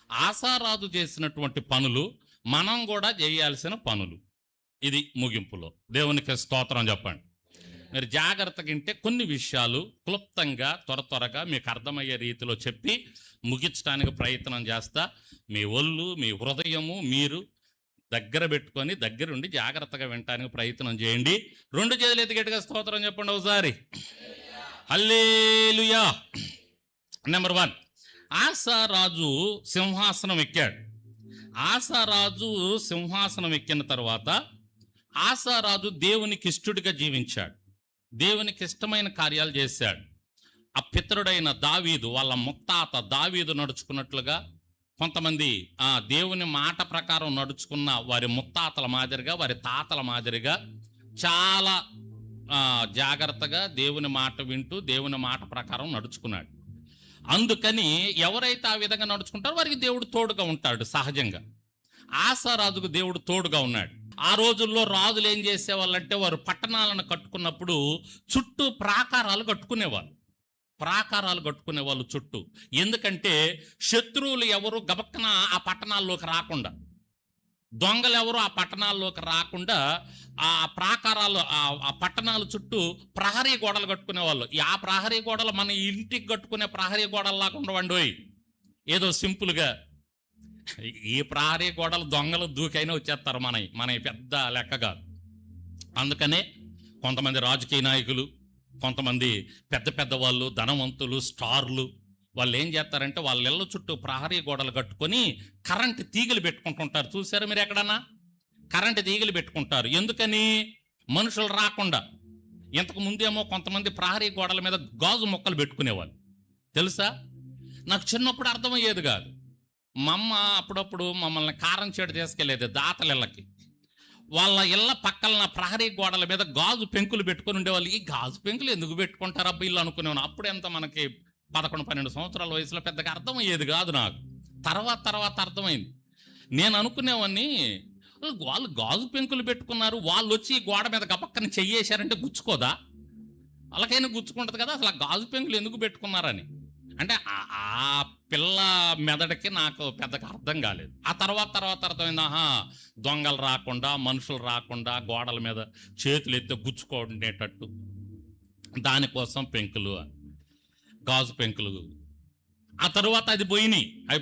ఆసారాజు చేసినటువంటి పనులు మనం కూడా చేయాల్సిన పనులు. ఇది ముగింపులో దేవునికి స్తోత్రం చెప్పండి. మీరు జాగ్రత్తగా వింటే కొన్ని విషయాలు క్లుప్తంగా త్వరగా మీకు అర్థమయ్యే రీతిలో చెప్పి ముగించడానికి ప్రయత్నం చేస్తా. మీ ఒళ్ళు, మీ హృదయము మీరు దగ్గర పెట్టుకొని దగ్గరుండి జాగ్రత్తగా వినటానికి ప్రయత్నం చేయండి. 2 చేతులు ఎత్తి గట్టిగా స్తోత్రం చెప్పండి ఒకసారి. హల్లెలూయా. నెంబర్ 1, ఆసారాజు సింహాసనం ఎక్కాడు. ఆసారాజు సింహాసనం ఎక్కిన తర్వాత ఆసారాజు దేవునికి ఇష్టడుగా జీవించాడు. దేవునికి ఇష్టమైన కార్యాలు చేశాడు. ఆ పితరుడైన దావీదు, వాళ్ళ ముత్తాత దావీదు నడుచుకున్నట్లుగా కొంతమంది దేవుని మాట ప్రకారం నడుచుకున్న వారి ముత్తాతల మాదిరిగా, వారి తాతల మాదిరిగా చాలా జాగ్రత్తగా దేవుని మాట వింటూ దేవుని మాట ప్రకారం నడుచుకున్నాడు. అందుకని ఎవరైతే ఆ విధంగా నడుచుకుంటారో వారికి దేవుడు తోడుగా ఉంటాడు. సహజంగా ఆసారాజుకు దేవుడు తోడుగా ఉన్నాడు. ఆ రోజుల్లో రాజులు ఏం చేసేవాళ్ళంటే వారు పట్టణాలను కట్టుకున్నప్పుడు చుట్టూ ప్రాకారాలు కట్టుకునేవాళ్ళు. చుట్టూ. ఎందుకంటే శత్రువులు ఎవరు గబక్కన ఆ పట్టణాల్లోకి రాకుండా, దొంగలు ఎవరు ఆ పట్టణాల్లోకి రాకుండా ఆ ప్రాకారాలు, ఆ పట్టణాల చుట్టూ ప్రహరీ గోడలు కట్టుకునేవాళ్ళు. ఆ ప్రహరీ గోడలు మన ఇంటికి కట్టుకునే ప్రహరీ గోడల్లాగా ఉండవండి. ఏదో సింపుల్గా ఈ ప్రహరీ గోడలు దొంగలు దూకైనా వచ్చేస్తారు మన పెద్ద లెక్కగా. అందుకనే కొంతమంది రాజకీయ నాయకులు, కొంతమంది పెద్ద వాళ్ళు, ధనవంతులు, స్టార్లు, వాళ్ళు ఏం చేస్తారంటే వాళ్ళ ఇళ్ళ చుట్టూ ప్రహరీ గోడలు కట్టుకొని కరెంటు తీగలు పెట్టుకుంటుంటారు. చూసారు మీరు ఎక్కడన్నా? కరెంటు తీగలు పెట్టుకుంటారు. ఎందుకని? మనుషులు రాకుండా. ఇంతకు ముందేమో కొంతమంది ప్రహరీ గోడల మీద గాజు మొక్కలు పెట్టుకునేవాళ్ళు. తెలుసా? నాకు చిన్నప్పుడు అర్థమయ్యేది కాదు. మా అమ్మ అప్పుడప్పుడు మమ్మల్ని కారం చేడు తీసుకెళ్ళేది దాతల ఇళ్ళకి. వాళ్ళ ఇళ్ళ పక్కన ప్రహరీ గోడల మీద గాజు పెంకులు పెట్టుకుని ఉండేవాళ్ళు. ఈ గాజు పెంకులు ఎందుకు పెట్టుకుంటారు అబ్బా ఇల్లు అనుకునేవాను. అప్పుడు ఎంత మనకి 11-12 సంవత్సరాల వయసులో పెద్దగా అర్థమయ్యేది కాదు నాకు. తర్వాత అర్థమైంది. నేను అనుకునేవాడిని, వాళ్ళు గాజు పెంకులు పెట్టుకున్నారు, వాళ్ళు వచ్చి గోడ మీద గపక్కన చెయ్యేశారంటే గుచ్చుకోదా? వాళ్ళకైనా గుచ్చుకుంటుంది కదా, అసలు ఆ గాజు పెంకులు ఎందుకు పెట్టుకున్నారని. అంటే ఆ పిల్ల మెదడుకి నాకు పెద్దగా అర్థం కాలేదు. ఆ తర్వాత అర్థమైంది, దొంగలు రాకుండా, మనుషులు రాకుండా గోడల మీద చేతులు ఎత్తే గుచ్చుకోనేటట్టు దానికోసం పెంకులు, గాజు పెంకులు. ఆ తర్వాత అది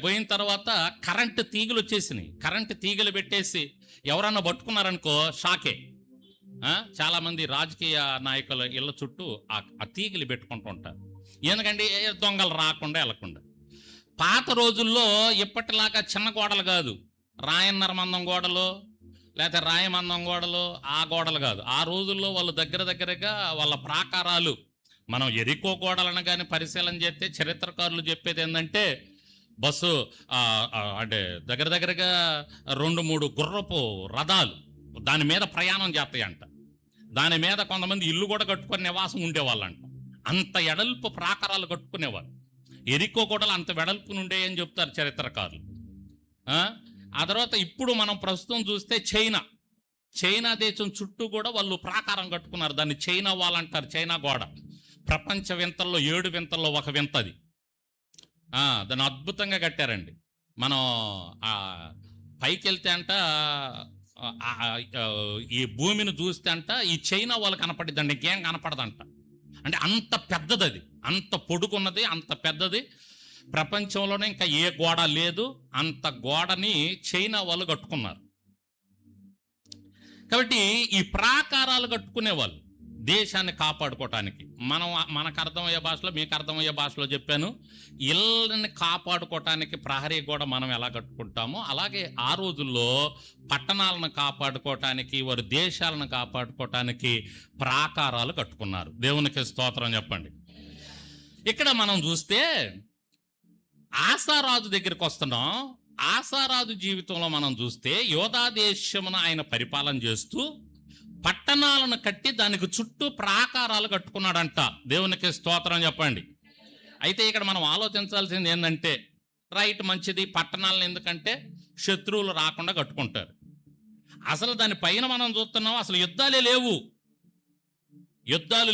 పోయిన తర్వాత కరెంటు తీగలు వచ్చేసినాయి. కరెంటు తీగలు పెట్టేసి ఎవరన్నా పట్టుకున్నారనుకో షాకే. చాలామంది రాజకీయ నాయకుల ఇళ్ళ చుట్టూ ఆ తీగలు పెట్టుకుంటూ ఉంటారు. ఎందుకంటే దొంగలు రాకుండా వెళ్ళకుండా. పాత రోజుల్లో ఇప్పటిలాగా చిన్న గోడలు కాదు, రాయన్నర మందం గోడలు లేకపోతే రాయమందం గోడలు, ఆ గోడలు కాదు. ఆ రోజుల్లో వాళ్ళు దగ్గరగా వాళ్ళ ప్రాకారాలు, మనం ఎరికో గోడలను కానీ పరిశీలన చేస్తే చరిత్రకారులు చెప్పేది ఏంటంటే బస్సు అంటే దగ్గరగా 2-3 గుర్రపు రథాలు దాని మీద ప్రయాణం చేస్తాయంట. దాని మీద కొంతమంది ఇల్లు కూడా కట్టుకొని నివాసం ఉండేవాళ్ళంట. అంత ఎడల్పు ప్రాకారాలు కట్టుకునేవాళ్ళు. ఎరికో గోడలు అంత వెడల్పును ఉండేయని చెప్తారు చరిత్రకారులు. ఆ తర్వాత ఇప్పుడు మనం ప్రస్తుతం చూస్తే చైనా దేశం చుట్టూ కూడా వాళ్ళు ప్రాకారం కట్టుకున్నారు. దాన్ని చైనా వాల్ అంటారు. చైనా గోడ ప్రపంచ వింతల్లో 7 వింతల్లో ఒక వింత అది. దాన్ని అద్భుతంగా కట్టారండి. మనం పైకి వెళ్తే అంట ఈ భూమిని చూస్తే అంట ఈ చైనా వాళ్ళు కనపడిద్దండి, ఇంకేం కనపడదంట. అంటే అంత పెద్దది అది, అంత పొడుగున్నది, అంత పెద్దది. ప్రపంచంలోనే ఇంకా ఏ గోడ లేదు. అంత గోడని చైనా వాళ్ళు కట్టుకున్నారు. కాబట్టి ఈ ప్రాకారాలు కట్టుకునేవాళ్ళు దేశాన్ని కాపాడుకోవటానికి. మనకు అర్థమయ్యే భాషలో, మీకు అర్థమయ్యే భాషలో చెప్పాను. ఇళ్ళని కాపాడుకోవటానికి ప్రహరీ గోడ మనం ఎలా కట్టుకుంటామో అలాగే ఆ రోజుల్లో పట్టణాలను కాపాడుకోవటానికి, వారి దేశాలను కాపాడుకోవటానికి ప్రాకారాలు కట్టుకున్నారు. దేవునికి స్తోత్రం చెప్పండి. ఇక్కడ మనం చూస్తే ఆసారాజు దగ్గరికి వస్తున్నాం. ఆసారాజు జీవితంలో మనం చూస్తే యోధా దేశమును ఆయన పరిపాలన చేస్తూ పట్టణాలను కట్టి దానికి చుట్టూ ప్రాకారాలు కట్టుకున్నాడంట. దేవునికి స్తోత్రం చెప్పండి. అయితే ఇక్కడ మనం ఆలోచించాల్సింది ఏంటంటే, రైట్, మంచిది, పట్టణాలను ఎందుకంటే శత్రువులు రాకుండా కట్టుకుంటారు. అసలు దానిపైన మనం చూస్తున్నాం, అసలు యుద్ధాలు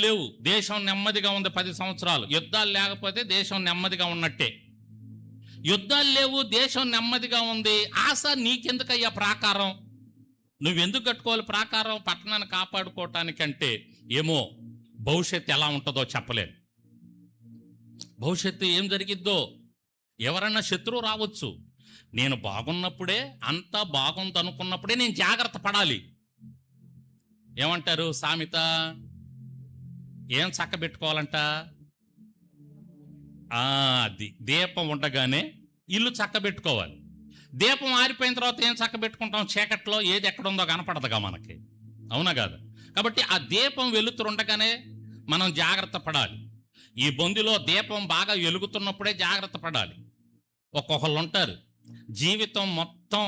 లేవు. దేశం నెమ్మదిగా ఉంది 10 సంవత్సరాలు. యుద్ధాలు లేకపోతే దేశం నెమ్మదిగా ఉన్నట్టే. యుద్ధాలు లేవు, దేశం నెమ్మదిగా ఉంది. ఆశ నీకెందుకయ్యా ప్రాకారం? నువ్వెందుకు కట్టుకోవాలి ప్రాకారం? పట్టణాన్ని కాపాడుకోవటానికంటే ఏమో భవిష్యత్తు ఎలా ఉంటుందో చెప్పలేను. భవిష్యత్తు ఏం జరిగిద్దో, ఎవరన్నా శత్రువు రావచ్చు. నేను బాగున్నప్పుడే, అంతా బాగుంది అనుకున్నప్పుడే నేను జాగ్రత్త పడాలి. ఏమంటారు సామెత? ఏం చక్క పెట్టుకోవాలంట? అది దీపం ఉండగానే ఇల్లు చక్క పెట్టుకోవాలి. దీపం ఆరిపోయిన తర్వాత ఏం చక్క పెట్టుకుంటాం? చీకట్లో ఏది ఎక్కడుందో కనపడదుగా మనకి, అవునా కాదు? కాబట్టి ఆ దీపం వెలుతురుండగానే మనం జాగ్రత్త పడాలి. ఈ బొందిలో దీపం బాగా వెలుగుతున్నప్పుడే జాగ్రత్త పడాలి. ఒక్కొక్కళ్ళు ఉంటారు జీవితం మొత్తం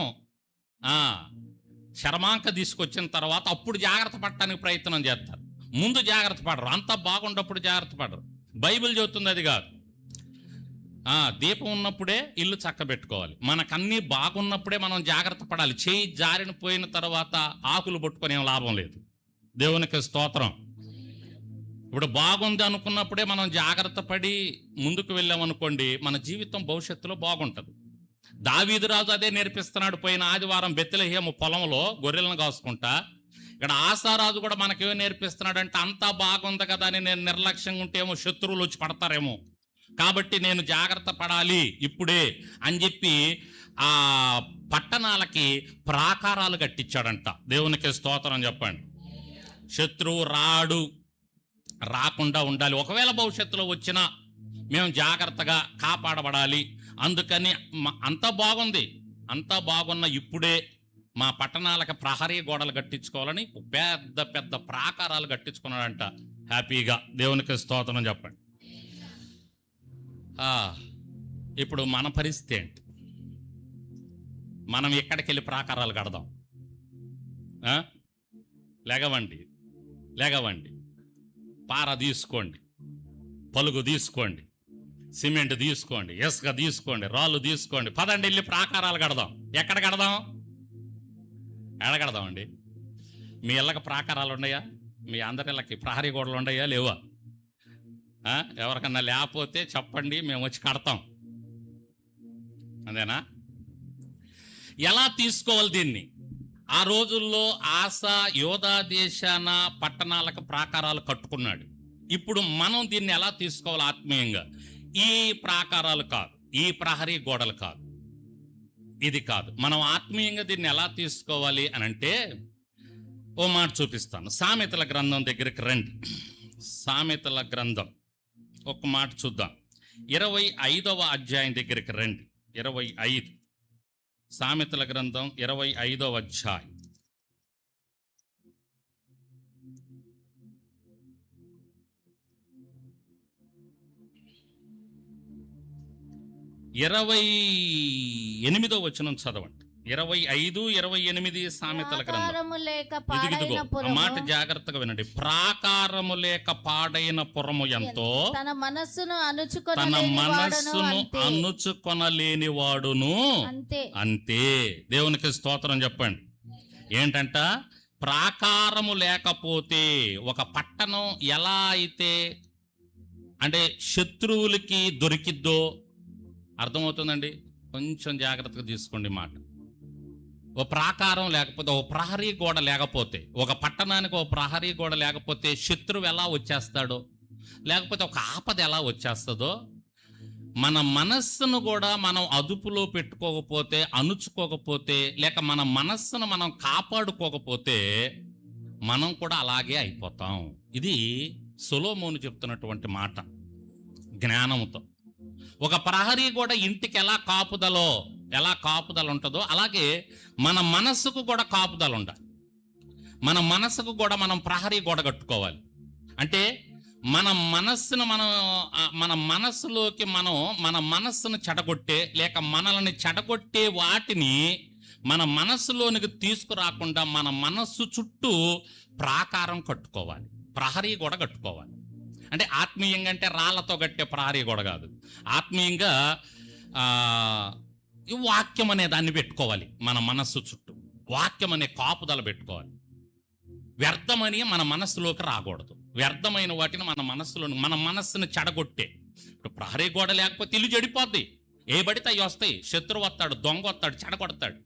శర్మాంక తీసుకొచ్చిన తర్వాత అప్పుడు జాగ్రత్త పడటానికి ప్రయత్నం చేస్తారు. ముందు జాగ్రత్త పడరు, అంతా బాగుండప్పుడు జాగ్రత్త పడరు. బైబిల్ చెబుతుంది అది కాదు. దీపం ఉన్నప్పుడే ఇల్లు చక్కబెట్టుకోవాలి. మనకన్నీ బాగున్నప్పుడే మనం జాగ్రత్త పడాలి. చేయి జారిన పోయిన తర్వాత ఆకులు పట్టుకొని ఏం లాభం లేదు. దేవునికి స్తోత్రం. ఇప్పుడు బాగుంది అనుకున్నప్పుడే మనం జాగ్రత్త పడి ముందుకు వెళ్ళామనుకోండి, మన జీవితం భవిష్యత్తులో బాగుంటుంది. దావీదు రాజు అదే నేర్పిస్తున్నాడు. పోయిన ఆదివారం బెత్లెహేము పొలంలో గొర్రెలను కాసుకుంటా. ఇక్కడ ఆసారాజు కూడా మనకేమో నేర్పిస్తున్నాడంటే, అంతా బాగుంది కదా అని నేను నిర్లక్ష్యంగా ఉంటేమో శత్రువులు వచ్చి పడతారేమో, కాబట్టి నేను జాగ్రత్త పడాలి ఇప్పుడే అని చెప్పి ఆ పట్టణాలకి ప్రాకారాలు కట్టించాడంట. దేవునికి స్తోత్రం చెప్పండి. శత్రువు రాకుండా ఉండాలి. ఒకవేళ భవిష్యత్తులో వచ్చినా మేము జాగ్రత్తగా కాపాడబడాలి. అందుకని అంతా బాగుంది, అంతా బాగున్న ఇప్పుడే మా పట్టణాలకు ప్రహరీ గోడలు కట్టించుకోవాలని పెద్ద పెద్ద ప్రాకారాలు కట్టించుకున్నాడంట హ్యాపీగా. దేవునికి స్తోత్రం చెప్పండి. ఇప్పుడు మన పరిస్థితి ఏంటి? మనం ఎక్కడికి వెళ్ళి ప్రాకారాలు కడదాం? లేగవండి, పార తీసుకోండి, పలుగు తీసుకోండి, సిమెంట్ తీసుకోండి, ఇసుక తీసుకోండి, రాళ్ళు తీసుకోండి, పదండి వెళ్ళి ప్రాకారాలు కడదాం. ఎక్కడ కడదాం? ఎడగడదామండి? మీ ఇళ్ళకి ప్రాకారాలు ఉన్నాయా? మీ అందరి ఇళ్ళకి ప్రహరీ గోడలు ఉన్నాయా? లేవా? ఎవరికన్నా లేకపోతే చెప్పండి, మేము వచ్చి కడతాం. అదేనా? ఎలా తీసుకోవాలి దీన్ని? ఆ రోజుల్లో ఆస యోధా దేశాన పట్టణాలకు ప్రాకారాలు కట్టుకున్నాడు. ఇప్పుడు మనం దీన్ని ఎలా తీసుకోవాలి ఆత్మీయంగా? ఈ ప్రాకారాలు కాదు, ఈ ప్రహరీ గోడలు కాదు, ఇది కాదు. మనం ఆత్మీయంగా దీన్ని ఎలా తీసుకోవాలి అని అంటే ఓ మాట చూపిస్తాను. సామెతల గ్రంథం దగ్గరికి రండి. సామెతల గ్రంథం ఒక మాట చూద్దాం. 25వ అధ్యాయం దగ్గరికి రండి. 25 సామెతల గ్రంథం 25వ అధ్యాయం. ఇరవై 28వ వచనం చదవండి. 25, 28 సామెతల గ్రంథం. ఇదిగో ఆ మాట జాగ్రత్తగా వినండి. ప్రాకారము లేక పాడైన పురము ఎంతో, తన మనస్సును అణుచుకొనలేని వాడును అంతే. దేవునికి స్తోత్రం చెప్పండి. ఏంటంట? ప్రాకారము లేకపోతే ఒక పట్టణం ఎలా అయితే అంటే శత్రువులకి దొరికిద్దో అర్థమవుతుందండి. కొంచెం జాగ్రత్తగా తీసుకోండి మాట. ఓ ప్రాకారం లేకపోతే, ఓ ప్రహరీ గోడ లేకపోతే, ఒక పట్టణానికి ఓ ప్రహరీ గోడ లేకపోతే శత్రువు ఎలా వచ్చేస్తాడో, లేకపోతే ఒక ఆపద ఎలా వచ్చేస్తుందో, మన మనస్సును కూడా మనం అదుపులో పెట్టుకోకపోతే, అణుచుకోకపోతే, లేక మన మనస్సును మనం కాపాడుకోకపోతే మనం కూడా అలాగే అయిపోతాం. ఇది సొలొమోను చెప్తున్నటువంటి మాట జ్ఞానంతో. ఒక ప్రహరీ గోడ ఇంటికి ఎలా కాపుదల ఉంటుందో అలాగే మన మనస్సుకు కూడా కాపుదల ఉండాలి. మన మనస్సుకు కూడా మనం ప్రహరీ గోడ కట్టుకోవాలి. అంటే మన మనస్సులోకి మన మనస్సును చెడగొట్టే, లేక మనల్ని చెడగొట్టే వాటిని మన మనస్సులోనికి తీసుకురాకుండా మన మనస్సు చుట్టూ ప్రాకారం కట్టుకోవాలి, ప్రహరీ గోడ కట్టుకోవాలి. అంటే ఆత్మీయంగా అంటే రాళ్లతో కట్టే ప్రహరీ గోడ కాదు. ఆత్మీయంగా వాక్యం అనే దాన్ని పెట్టుకోవాలి మన మనస్సు చుట్టూ. వాక్యం అనే కాపుదల పెట్టుకోవాలి. వ్యర్థమని మన మనస్సులోకి రాకూడదు. వ్యర్థమైన వాటిని మన మనస్సును చెడగొట్టే. ఇప్పుడు ప్రహరీ గోడ లేకపోతే ఇల్లు చెడిపోద్ది. ఏ పడితే అవి వస్తాయి. శత్రువు వస్తాడు, దొంగ వస్తాడు, చెడగొడతాడు.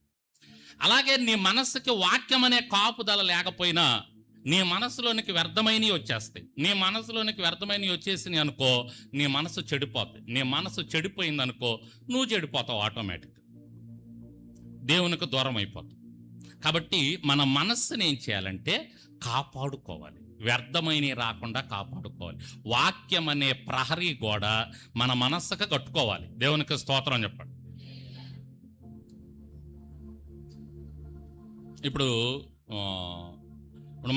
అలాగే నీ మనస్సుకి వాక్యం అనే కాపుదల లేకపోయినా నీ మనసులోనికి వ్యర్థమైనవి వచ్చేస్తాయి. నీ మనసులోనికి వ్యర్థమైనవి వచ్చేసినాయి అనుకో, నీ మనసు చెడిపోతుంది. నీ మనసు చెడిపోయింది అనుకో, నువ్వు చెడిపోతావు ఆటోమేటిక్, దేవునికి దూరం అయిపోతావు. కాబట్టి మన మనస్సుని ఏం చేయాలంటే కాపాడుకోవాలి, వ్యర్థమైనవి రాకుండా కాపాడుకోవాలి. వాక్యం అనే ప్రహరీ గోడ మన మనస్సుకు కట్టుకోవాలి. దేవునికి స్తోత్రం చెప్పండి. ఇప్పుడు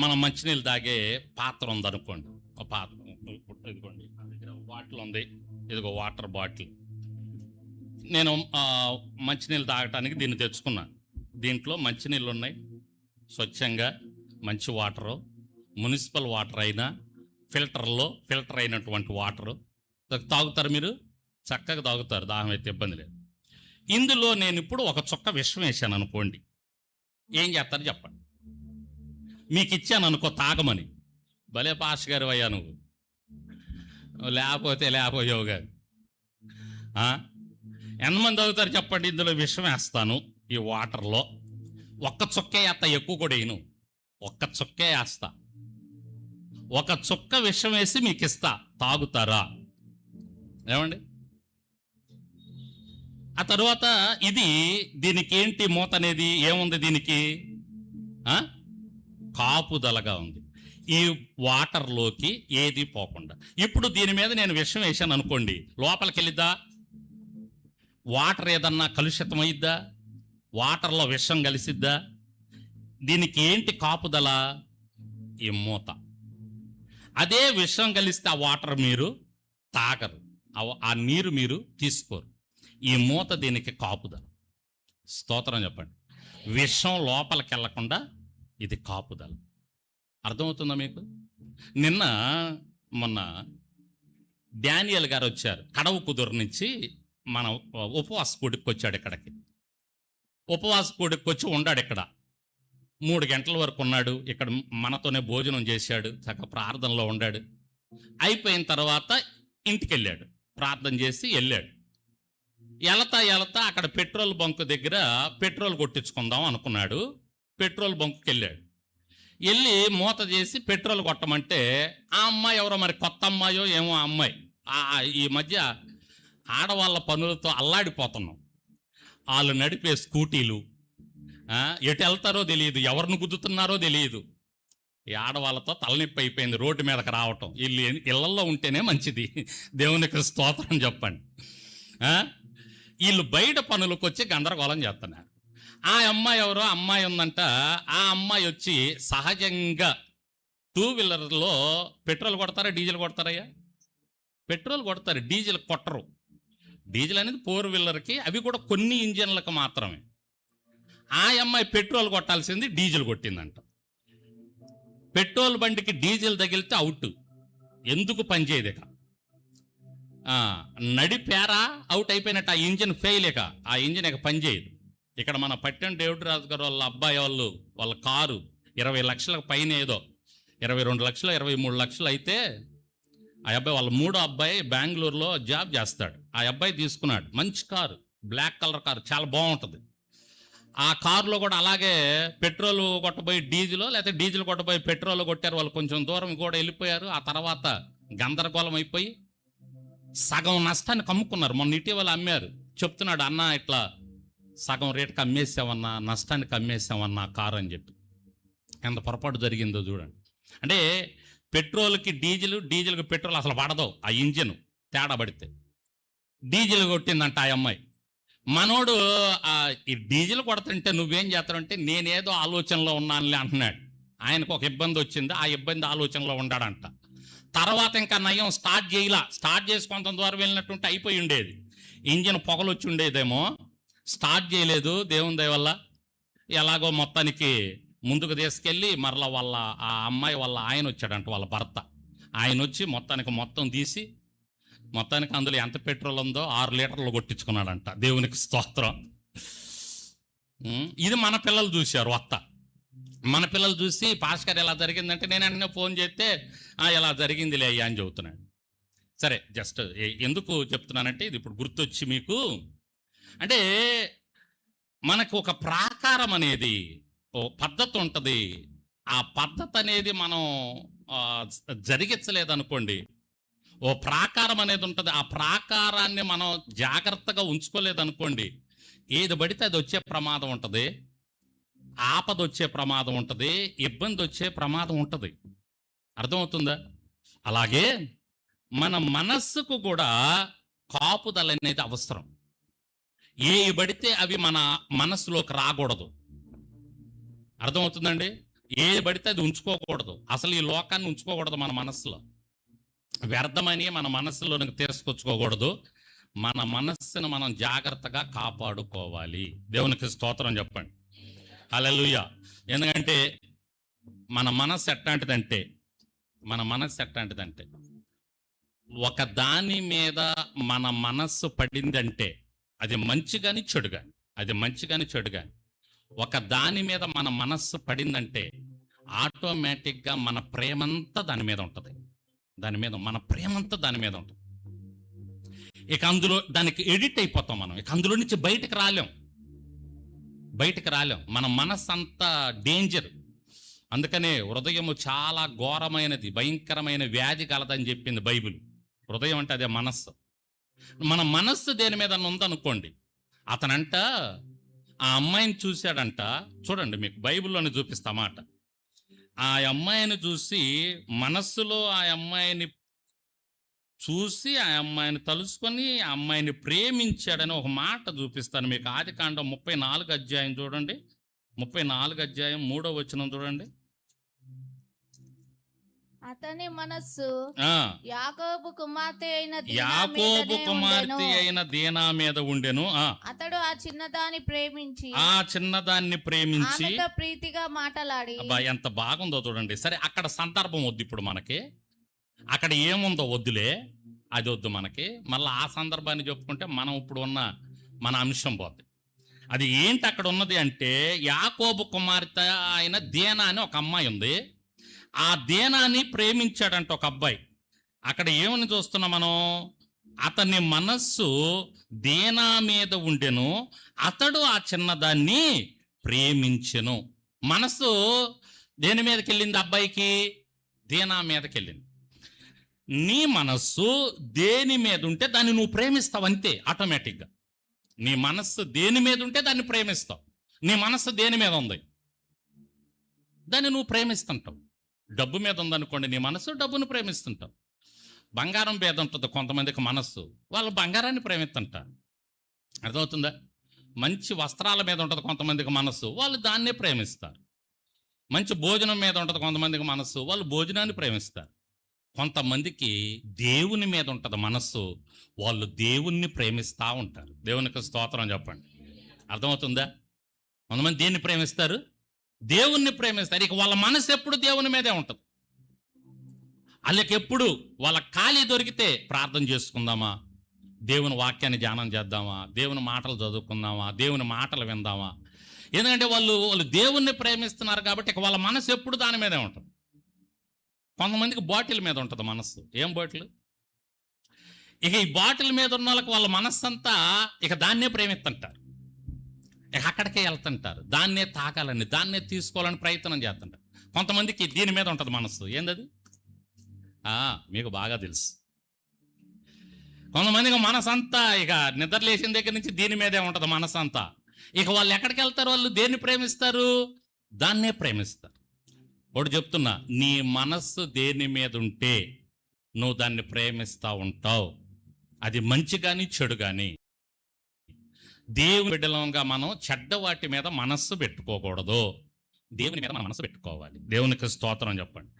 మనం మంచినీళ్ళు తాగే పాత్ర ఉందనుకోండి, ఒక పాత్ర, ఇదిగోండి నా దగ్గర బాటిల్ ఉంది, ఇదిగో వాటర్ బాటిల్. నేను మంచినీళ్ళు తాగటానికి దీన్ని తెచ్చుకున్నాను. దీంట్లో మంచినీళ్ళు ఉన్నాయి, స్వచ్ఛంగా మంచి వాటరు, మున్సిపల్ వాటర్ అయినా ఫిల్టర్ అయినటువంటి వాటరు తాగుతారు. మీరు చక్కగా తాగుతారు, దాహం అయితే ఇబ్బంది లేదు. ఇందులో నేను ఇప్పుడు ఒక చుక్క విషం వేసాను అనుకోండి, ఏం చేస్తారు చెప్పండి? మీకు ఇచ్చాను అనుకో తాగమని, భలే పాస్ గారు అయ్యా నువ్వు, లేకపోయావు కాదు. ఎంతమంది తాగుతారు చెప్పండి? ఇందులో విషం వేస్తాను ఈ వాటర్లో, ఒక్క చుక్కే వేస్తా, ఎక్కువ కూడా వేయను, ఒక్క చుక్కే వేస్తా, ఒక చుక్క విషం వేసి మీకు ఇస్తా, తాగుతారా? ఏమండి? ఆ తరువాత దీనికి ఏంటి మూత అనేది ఏముంది? దీనికి కాపుదలగా ఉంది, ఈ వాటర్లోకి ఏది పోకుండా. ఇప్పుడు దీని మీద నేను విషం వేసాను అనుకోండి, లోపలికి వెళ్ళిద్దా? వాటర్ ఏదన్నా కలుషితం అయిద్దా? వాటర్లో విషం కలిసిద్దా? దీనికి ఏంటి కాపుదల? ఈ మూత. అదే విషం కలిస్తే ఆ వాటర్ మీరు తాగరు, ఆ నీరు మీరు తీసుకోరు. ఈ మూత దీనికి కాపుదల. స్తోత్రం చెప్పండి. విషం లోపలికి వెళ్ళకుండా ఇది కాపుదల. అర్థమవుతుందా మీకు? మొన్న డానియల్ గారు వచ్చారు, కడవ కుదురు నుంచి మన ఉపవాస కూడికి వచ్చాడు. ఇక్కడికి ఉపవాస కూడికి వచ్చి ఉన్నాడు. ఇక్కడ 3 గంటల వరకు ఉన్నాడు. ఇక్కడ మనతోనే భోజనం చేశాడు, చక్కగా ప్రార్థనలో ఉన్నాడు. అయిపోయిన తర్వాత ఇంటికి వెళ్ళాడు, ప్రార్థన చేసి వెళ్ళాడు. వెళతా అక్కడ పెట్రోల్ బంక్ దగ్గర పెట్రోల్ కొట్టించుకుందాం అనుకున్నాడు. పెట్రోల్ బంక్కి వెళ్ళాడు. వెళ్ళి మూత చేసి పెట్రోల్ కొట్టమంటే ఆ అమ్మాయి ఎవరో, మరి కొత్త అమ్మాయో ఏమో, ఆ అమ్మాయి ఈ మధ్య ఆడవాళ్ళ పనులతో అల్లాడిపోతున్నాం. వాళ్ళు నడిపే స్కూటీలు ఎటు వెళ్తారో తెలియదు, ఎవరిని గుద్దుతున్నారో తెలియదు. ఈ ఆడవాళ్ళతో తలనొప్పి అయిపోయింది రోడ్డు మీదకి రావటం. ఇళ్ళల్లో ఉంటేనే మంచిది, దేవునికి స్తోత్రం చెప్పండి. వీళ్ళు బయట పనులకు వచ్చి గందరగోళం చేస్తున్నారు. ఆ అమ్మాయి ఎవరో అమ్మాయి ఉందంట. ఆ అమ్మాయి వచ్చి సహజంగా 2 వీలర్లో పెట్రోల్ కొడతారా డీజిల్ కొడతారయ్యా? పెట్రోల్ కొడతారు, డీజిల్ కొట్టరు. డీజిల్ అనేది 4 వీలర్కి, అవి కూడా కొన్ని ఇంజన్లకు మాత్రమే. ఆ అమ్మాయి పెట్రోల్ కొట్టాల్సింది డీజిల్ కొట్టిందంట. పెట్రోల్ బండికి డీజిల్ తగిలితే అవుట్, ఎందుకు పనిచేయదు. ఇక నడిపేరా అవుట్ అయిపోయినట్టు, ఆ ఇంజిన్ ఫెయిల్. ఇక ఆ ఇంజిన్ ఇక పనిచేయదు. ఇక్కడ మన పట్టణ డేవిడ్ రాజు గారు వాళ్ళ అబ్బాయి వాళ్ళ కారు 20 లక్షలకు పైన, ఏదో 22 లక్షలు 23 లక్షలు అయితే ఆ అబ్బాయి, వాళ్ళ 3వ అబ్బాయి బెంగళూరులో జాబ్ చేస్తాడు. ఆ అబ్బాయి తీసుకున్నాడు మంచి కారు, బ్లాక్ కలర్ కారు, చాలా బాగుంటుంది. ఆ కారులో కూడా అలాగే పెట్రోల్ కొట్టబోయి డీజిల్, లేకపోతే డీజిల్ కొట్టబోయి పెట్రోల్ కొట్టారు. వాళ్ళు కొంచెం దూరం కూడా వెళ్ళిపోయారు. ఆ తర్వాత గందరగోళం అయిపోయి సగం నష్టాన్ని కమ్ముకున్నారు. మొన్న ఇటీవల అమ్మారు. చెప్తున్నాడు, అన్న ఇట్లా సగం రేటుకి అమ్మేసామన్నా, నష్టానికి అమ్మేసామన్నా కారు అని చెప్పి. ఎంత పొరపాటు జరిగిందో చూడండి. అంటే పెట్రోల్కి డీజిల్కి పెట్రోల్ అసలు పడదు. ఆ ఇంజిన్ తేడా పడితే డీజిల్ కొట్టిందంట ఆ అమ్మాయి. మనోడు ఈ డీజిల్ కొడుతుంటే నువ్వేం చేస్తావంటే, నేనేదో ఆలోచనలో ఉన్నానులే అంటున్నాడు. ఆయనకు ఒక ఇబ్బంది వచ్చింది, ఆ ఇబ్బంది ఆలోచనలో ఉండాడంట. తర్వాత ఇంకా నయం స్టార్ట్ చేసి కొంత దూరం వెళ్ళినట్టుంటే అయిపోయి ఉండేది. ఇంజిన్ పొగలు వచ్చి ఉండేదేమో, స్టార్ట్ చేయలేదు. దేవుని దయ వల్ల ఎలాగో మొత్తానికి ముందుకు తీసుకెళ్ళి మరలా ఆ అమ్మాయి వాళ్ళ ఆయన వచ్చాడంట, వాళ్ళ భర్త. ఆయన వచ్చి మొత్తం తీసి మొత్తానికి అందులో ఎంత పెట్రోల్ ఉందో 6 లీటర్లు కొట్టించుకున్నాడంట. దేవునికి స్తోత్రం. ఇది మన పిల్లలు చూశారు. మన పిల్లలు చూసి పాస్టర్ ఎలా జరిగిందంటే, నేను అన్నీ ఫోన్ చేస్తే ఎలా జరిగింది లే అయ్యా అని చెబుతున్నాడు. సరే, జస్ట్ ఎందుకు చెప్తున్నానంటే, ఇది ఇప్పుడు గుర్తొచ్చి మీకు అంటే మనకు ఒక ప్రాకారం అనేది, ఓ పద్ధతి ఉంటుంది. ఆ పద్ధతి అనేది మనం జరిగించలేదనుకోండి, ఓ ప్రాకారం అనేది ఉంటుంది. ఆ ప్రాకారాన్ని మనం జాగ్రత్తగా ఉంచుకోలేదనుకోండి, ఏది పడితే అది వచ్చే ప్రమాదం ఉంటుంది, ఆపద వచ్చే ప్రమాదం ఉంటుంది, ఇబ్బంది వచ్చే ప్రమాదం ఉంటుంది. అర్థమవుతుందా? అలాగే మన మనస్సుకు కూడా కాపుదల అనేది అవసరం. ఏ పడితే అవి మన మనస్సులోకి రాకూడదు. అర్థమవుతుందండి? ఏ పడితే అది ఉంచుకోకూడదు. అసలు ఈ లోకాన్ని ఉంచుకోకూడదు మన మనస్సులో. వ్యర్థమని మన మనస్సులోనికి తీసుకొచ్చుకోకూడదు. మన మనస్సును మనం జాగ్రత్తగా కాపాడుకోవాలి. దేవునికి స్తోత్రం చెప్పండి. హల్లెలూయా. ఎందుకంటే మన మనస్సు ఎట్లాంటిదంటే ఒక దాని మీద మన మనస్సు పడిందంటే అది మంచి కానీ చెడు కానీ ఒక దాని మీద మన మనస్సు పడిందంటే ఆటోమేటిక్గా మన ప్రేమంతా దాని మీద ఉంటుంది. మన ప్రేమంతా దాని మీద ఉంటుంది. ఇక అందులో దానికి ఎడిట్ అయిపోతాం మనం. ఇక అందులో నుంచి బయటకు రాలేం. మన మనస్సు అంతా డేంజర్. అందుకనే హృదయము చాలా ఘోరమైనది, భయంకరమైన వ్యాధి కలదని చెప్పింది బైబిల్. హృదయం అంటే అదే మనస్సు. మన మనస్సు దేని మీద ఉందనుకోండి, అతనంట ఆ అమ్మాయిని చూశాడంట. చూడండి, మీకు బైబిల్లోనే చూపిస్తా మాట. ఆ అమ్మాయిని చూసి మనస్సులో ఆ అమ్మాయిని చూసి ఆ అమ్మాయిని తలుసుకొని ఆ అమ్మాయిని ప్రేమించాడని ఒక మాట చూపిస్తాను మీకు. ఆదికాండం 34 అధ్యాయం చూడండి. 34 అధ్యాయం 3వ వచనం చూడండి. అతని మనస్సు ఆ యాకోబు కుమార్తె అయిన దీనా మీద ఉండెను. అతడు ఆ చిన్నదాన్ని ప్రేమించి ప్రీతిగా మాటలాడి. అబ్బా, ఎంత బాగుందో చూడండి. సరే, అక్కడ సందర్భం వద్దు ఇప్పుడు మనకి. అక్కడ ఏముందో వద్దులే, అది వద్దు మనకి. మళ్ళీ ఆ సందర్భాన్ని చెప్పుకుంటే మనం ఇప్పుడు ఉన్న మన అంశం పోద్ది. అది ఏంటి అక్కడ ఉన్నది అంటే, యాకోబు కుమార్తె అయిన దీనా అని ఒక అమ్మాయి ఉంది. ఆ దీనాన్ని ప్రేమించాడంట ఒక అబ్బాయి. అక్కడ ఏమని చూస్తున్నాం మనం? అతని మనస్సు దీనా మీద ఉండెను, అతడు ఆ చిన్నదాన్ని ప్రేమించెను. మనస్సు దేని మీదకి వెళ్ళింది? అబ్బాయికి దీనా మీదకి వెళ్ళింది. నీ మనస్సు దేని మీద ఉంటే దాన్ని నువ్వు ప్రేమిస్తావు, అంతే. ఆటోమేటిక్గా నీ మనస్సు దేని మీద ఉంటే దాన్ని ప్రేమిస్తావు. నీ మనస్సు దేని మీద ఉంది, దాన్ని నువ్వు ప్రేమిస్తుంటావు. డబ్బు మీద ఉందనుకోండి నీ మనస్సు, డబ్బును ప్రేమిస్తుంటావు. బంగారం మీద ఉంటుంది కొంతమందికి మనస్సు, వాళ్ళు బంగారాన్ని ప్రేమిస్తుంటారు. అర్థమవుతుందా? మంచి వస్త్రాల మీద ఉంటుంది కొంతమందికి మనస్సు, వాళ్ళు దాన్నే ప్రేమిస్తారు. మంచి భోజనం మీద ఉంటుంది కొంతమందికి మనస్సు, వాళ్ళు భోజనాన్ని ప్రేమిస్తారు. కొంతమందికి దేవుని మీద ఉంటుంది మనస్సు, వాళ్ళు దేవుణ్ణి ప్రేమిస్తూ ఉంటారు. దేవునికి స్తోత్రం చెప్పండి. అర్థమవుతుందా? కొంతమంది దేన్ని ప్రేమిస్తారు? దేవుణ్ణి ప్రేమిస్తారు. ఇక వాళ్ళ మనసు ఎప్పుడు దేవుని మీదే ఉంటుంది. వాళ్ళకి ఎప్పుడు వాళ్ళ ఖాళీ దొరికితే ప్రార్థన చేసుకుందామా, దేవుని వాక్యాన్ని ధ్యానం చేద్దామా, దేవుని మాటలు చదువుకుందామా, దేవుని మాటలు విందామా. ఎందుకంటే వాళ్ళు దేవుణ్ణి ప్రేమిస్తున్నారు కాబట్టి ఇక వాళ్ళ మనసు ఎప్పుడు దాని మీదే ఉంటుంది. కొంతమందికి బాటిల్ మీద ఉంటుంది మనస్సు. ఏం బాటిల్? ఇక ఈ బాటిల్ మీద ఉన్న వాళ్ళకి వాళ్ళ మనస్సు అంతా ఇక దాన్నే ప్రేమిస్తుంటారు. ఇక అక్కడికే వెళ్తుంటారు, దాన్నే తాకాలని, దాన్నే తీసుకోవాలని ప్రయత్నం చేస్తుంటారు. కొంతమందికి దీని మీద ఉంటుంది మనస్సు. ఏందది? మీకు బాగా తెలుసు. కొంతమందికి మనసు అంతా ఇక నిద్ర లేచిన దగ్గర నుంచి దీని మీదే ఉంటుంది మనసు అంతా. ఇక వాళ్ళు ఎక్కడికి వెళ్తారు? వాళ్ళు దేన్ని ప్రేమిస్తారు? దాన్నే ప్రేమిస్తారు. ఒకటి చెప్తున్నా, నీ మనస్సు దేని మీద ఉంటే నువ్వు దాన్ని ప్రేమిస్తూ ఉంటావు. అది మంచి కానీ చెడు కానీ. దేవుని బిడ్డలంగా మనం చెడ్డ వాటి మీద మనస్సు పెట్టుకోకూడదు, దేవుని మీద మన మనస్సు పెట్టుకోవాలి. దేవునికి స్తోత్రం చెప్పండి.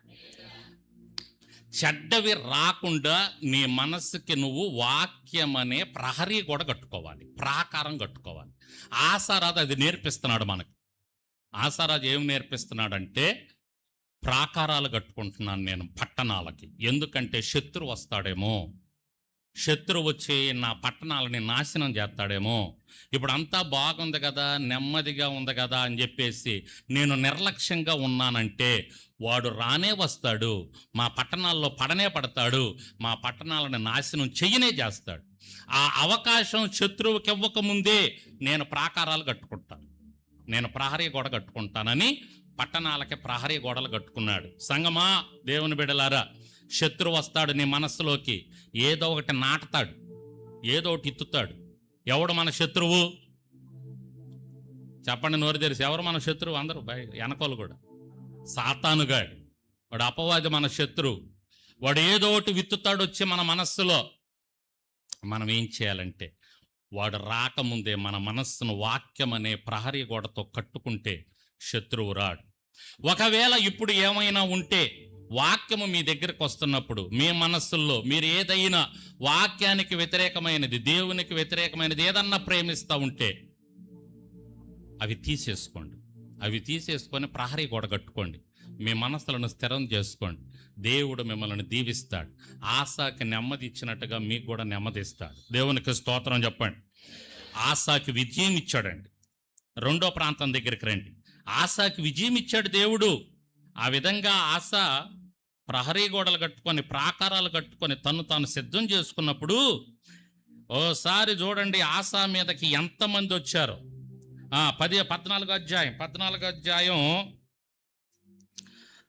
చెడ్డవి రాకుండా నీ మనస్సుకి నువ్వు వాక్యం అనే ప్రహరీ కూడా కట్టుకోవాలి, ప్రాకారం కట్టుకోవాలి. ఆశారాజు అది నేర్పిస్తున్నాడు మనకి. ఆశారాజు ఏం నేర్పిస్తున్నాడంటే, ప్రాకారాలు కట్టుకుంటున్నాను నేను పట్టణాలకి. ఎందుకంటే శత్రువు వస్తాడేమో, శత్రువు వచ్చి నా పట్టణాలని నాశనం చేస్తాడేమో. ఇప్పుడు అంతా బాగుంది కదా, నెమ్మదిగా ఉంది కదా అని చెప్పేసి నేను నిర్లక్ష్యంగా ఉన్నానంటే వాడు రానే వస్తాడు, మా పట్టణాల్లో పడతాడు, మా పట్టణాలను నాశనం చెయ్యనే చేస్తాడు. ఆ అవకాశం శత్రువుకి ఇవ్వకముందే నేను ప్రాకారాలు కట్టుకుంటాను, నేను ప్రహరీ గోడ కట్టుకుంటానని పట్టణాలకి ప్రహరీ గోడలు కట్టుకున్నాడు. సంగమా, దేవుని బిడ్డలారా, శత్రువు వస్తాడు నీ మనస్సులోకి, ఏదో ఒకటి నాటుతాడు, ఏదో ఒకటి ఇత్తుతాడు. ఎవడు మన శత్రువు చెప్పండి, నోరు తెరిసి. ఎవరు మన శత్రువు? అందరూ వెనకోలు కూడా సాతానుగాడు, వాడు అపవాది మన శత్రువు. వాడు ఏదో ఒకటి విత్తుతాడు వచ్చి మన మనస్సులో. మనం ఏం చేయాలంటే వాడు రాకముందే మన మనస్సును వాక్యం అనే ప్రహరీ గోడతో కట్టుకుంటే శత్రువు రాడు. ఒకవేళ ఇప్పుడు ఏమైనా ఉంటే వాక్యము మీ దగ్గరకు వస్తున్నప్పుడు మీ మనస్సుల్లో మీరు ఏదైనా వాక్యానికి వ్యతిరేకమైనది, దేవునికి వ్యతిరేకమైనది ఏదన్నా ప్రేమిస్తూ ఉంటే అవి తీసేసుకోండి. అవి తీసేసుకొని ప్రహరీ గోడ కట్టుకోండి. మీ మనస్సులను స్థిరం చేసుకోండి. దేవుడు మిమ్మల్ని దీవిస్తాడు. ఆశాకి నెమ్మది ఇచ్చినట్టుగా మీకు కూడా నెమ్మది ఇస్తాడు. దేవునికి స్తోత్రం చెప్పండి. ఆశాకి విజయం ఇచ్చాడండి. రెండో ప్రాంతం దగ్గరికి రండి. ఆశాకి విజయం ఇచ్చాడు దేవుడు. ఆ విధంగా ఆశ ప్రహరీ గోడలు కట్టుకొని ప్రాకారాలు కట్టుకొని తను తాను సిద్ధం చేసుకున్నప్పుడు ఓసారి చూడండి ఆశ మీదకి ఎంతమంది వచ్చారో. 14వ అధ్యాయం